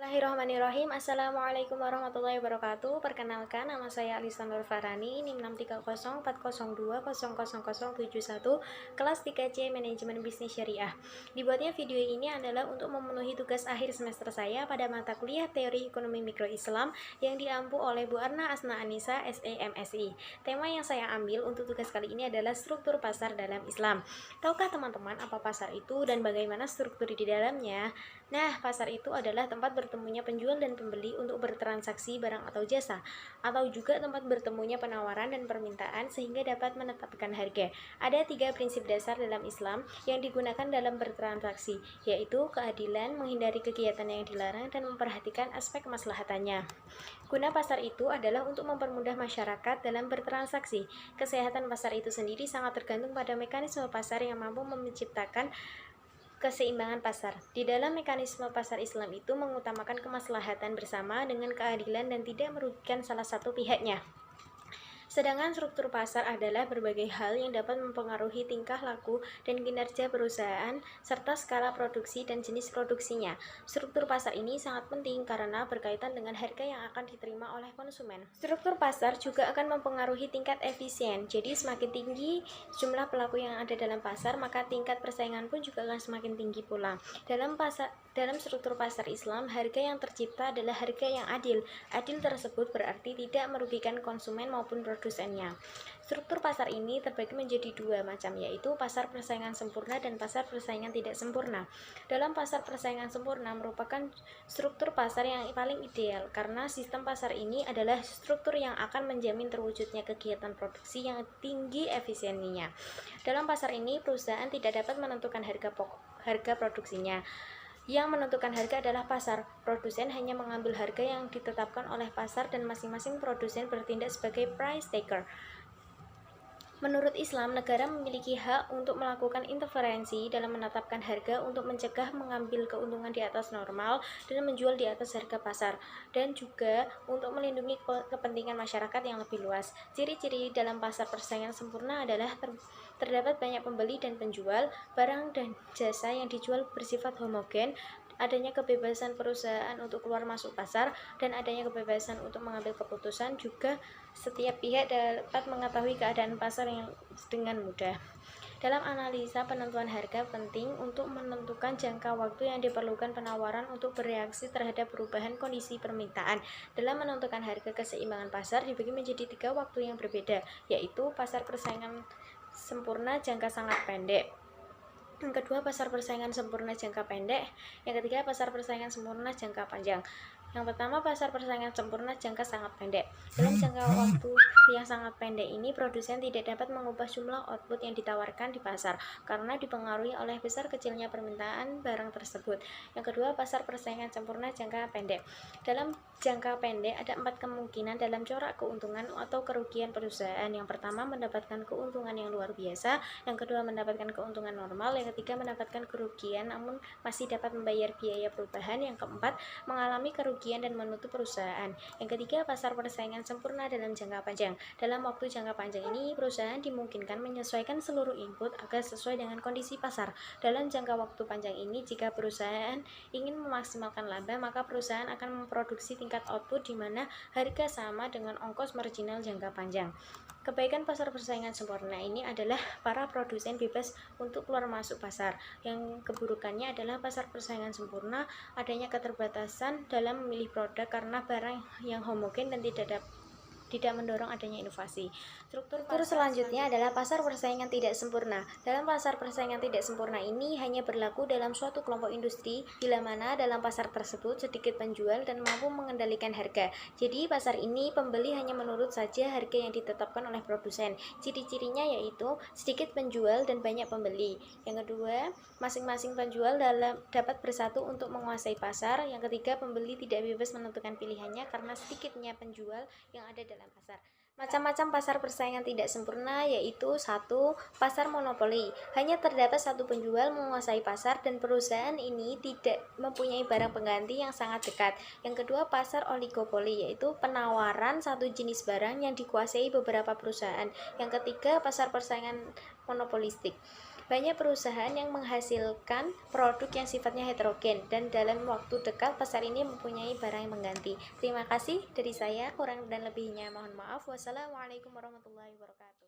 Bismillahirrahmanirrahim. Assalamualaikum warahmatullahi wabarakatuh. Perkenalkan, nama saya Alisa Nur Farani, NIM 6304002000071, kelas 3C Manajemen Bisnis Syariah. Dibuatnya video ini adalah untuk memenuhi tugas akhir semester saya pada mata kuliah Teori Ekonomi Mikro Islam yang diampu oleh Bu Arna Asna Anissa, SE MSI. Tema yang saya ambil untuk tugas kali ini adalah struktur pasar dalam Islam. Tahukah teman-teman apa pasar itu dan bagaimana struktur di dalamnya? Nah, pasar itu adalah tempat bertemunya penjual dan pembeli untuk bertransaksi barang atau jasa, atau juga tempat bertemunya penawaran dan permintaan sehingga dapat menetapkan harga. Ada 3 prinsip dasar dalam Islam yang digunakan dalam bertransaksi, yaitu keadilan, menghindari kegiatan yang dilarang, dan memperhatikan aspek kemaslahatannya. Guna pasar itu adalah untuk mempermudah masyarakat dalam bertransaksi. Kesehatan pasar itu sendiri sangat tergantung pada mekanisme pasar yang mampu menciptakan keseimbangan pasar. Di dalam mekanisme pasar Islam itu mengutamakan kemaslahatan bersama dengan keadilan dan tidak merugikan salah satu pihaknya. Sedangkan struktur pasar adalah berbagai hal yang dapat mempengaruhi tingkah laku dan kinerja perusahaan, serta skala produksi dan jenis produksinya. Struktur pasar ini sangat penting karena berkaitan dengan harga yang akan diterima oleh konsumen. Struktur pasar juga akan mempengaruhi tingkat efisien. Jadi semakin tinggi jumlah pelaku yang ada dalam pasar, maka tingkat persaingan pun juga akan semakin tinggi pula. Dalam struktur pasar Islam, harga yang tercipta adalah harga yang adil. Adil tersebut berarti tidak merugikan konsumen maupun produsennya. Struktur pasar ini terbagi menjadi 2 macam, yaitu pasar persaingan sempurna dan pasar persaingan tidak sempurna. Dalam pasar persaingan sempurna merupakan struktur pasar yang paling ideal karena sistem pasar ini adalah struktur yang akan menjamin terwujudnya kegiatan produksi yang tinggi efisiensinya. Dalam pasar ini, perusahaan tidak dapat menentukan harga produksinya. Yang menentukan harga adalah pasar. Produsen hanya mengambil harga yang ditetapkan oleh pasar dan masing-masing produsen bertindak sebagai price taker. Menurut Islam, negara memiliki hak untuk melakukan intervensi dalam menetapkan harga untuk mencegah mengambil keuntungan di atas normal dan menjual di atas harga pasar, dan juga untuk melindungi kepentingan masyarakat yang lebih luas. Ciri-ciri dalam pasar persaingan sempurna adalah terdapat banyak pembeli dan penjual, barang dan jasa yang dijual bersifat homogen, adanya kebebasan perusahaan untuk keluar masuk pasar, dan adanya kebebasan untuk mengambil keputusan. Juga setiap pihak dapat mengetahui keadaan pasar yang dengan mudah. Dalam analisa penentuan harga, penting untuk menentukan jangka waktu yang diperlukan penawaran untuk bereaksi terhadap perubahan kondisi permintaan. Dalam menentukan harga, keseimbangan pasar dibagi menjadi 3 waktu yang berbeda, yaitu pasar persaingan sempurna jangka sangat pendek, yang kedua pasar persaingan sempurna jangka pendek, yang ketiga pasar persaingan sempurna jangka panjang. Yang pertama, pasar persaingan sempurna jangka sangat pendek. Dalam jangka waktu yang sangat pendek ini, produsen tidak dapat mengubah jumlah output yang ditawarkan di pasar karena dipengaruhi oleh besar kecilnya permintaan barang tersebut. Yang kedua, pasar persaingan sempurna jangka pendek. Dalam jangka pendek ada 4 kemungkinan dalam corak keuntungan atau kerugian perusahaan. Yang pertama, mendapatkan keuntungan yang luar biasa. Yang kedua, mendapatkan keuntungan normal. Yang ketiga, mendapatkan kerugian namun masih dapat membayar biaya perubahan. Yang keempat, mengalami kerugian dan menutup perusahaan. Yang ketiga, pasar persaingan sempurna dalam jangka panjang. Dalam waktu jangka panjang ini, perusahaan dimungkinkan menyesuaikan seluruh input agar sesuai dengan kondisi pasar. Dalam jangka waktu panjang ini, jika perusahaan ingin memaksimalkan laba, maka perusahaan akan memproduksi tingkat output di mana harga sama dengan ongkos marginal jangka panjang. Kebaikan pasar persaingan sempurna ini adalah para produsen bebas untuk keluar masuk pasar. Yang keburukannya adalah pasar persaingan sempurna adanya keterbatasan dalam memilih produk karena barang yang homogen dan tidak mendorong adanya inovasi. Struktur selanjutnya adalah pasar persaingan tidak sempurna. Dalam pasar persaingan tidak sempurna ini hanya berlaku dalam suatu kelompok industri, bila mana dalam pasar tersebut sedikit penjual dan mampu mengendalikan harga. Jadi pasar ini pembeli hanya menurut saja harga yang ditetapkan oleh produsen. Ciri-cirinya yaitu sedikit penjual dan banyak pembeli. Yang kedua, masing-masing penjual dapat bersatu untuk menguasai pasar. Yang ketiga, pembeli tidak bebas menentukan pilihannya karena sedikitnya penjual yang ada dalam pasar. Macam-macam pasar persaingan tidak sempurna yaitu 1. Pasar monopoli. Hanya terdapat satu penjual menguasai pasar dan perusahaan ini tidak mempunyai barang pengganti yang sangat dekat. Yang kedua, pasar oligopoli, yaitu penawaran satu jenis barang yang dikuasai beberapa perusahaan. Yang ketiga, pasar persaingan monopolistik. Banyak perusahaan yang menghasilkan produk yang sifatnya heterogen dan dalam waktu dekat pasar ini mempunyai barang yang mengganti. Terima kasih dari saya, kurang dan lebihnya mohon maaf. Wassalamualaikum warahmatullahi wabarakatuh.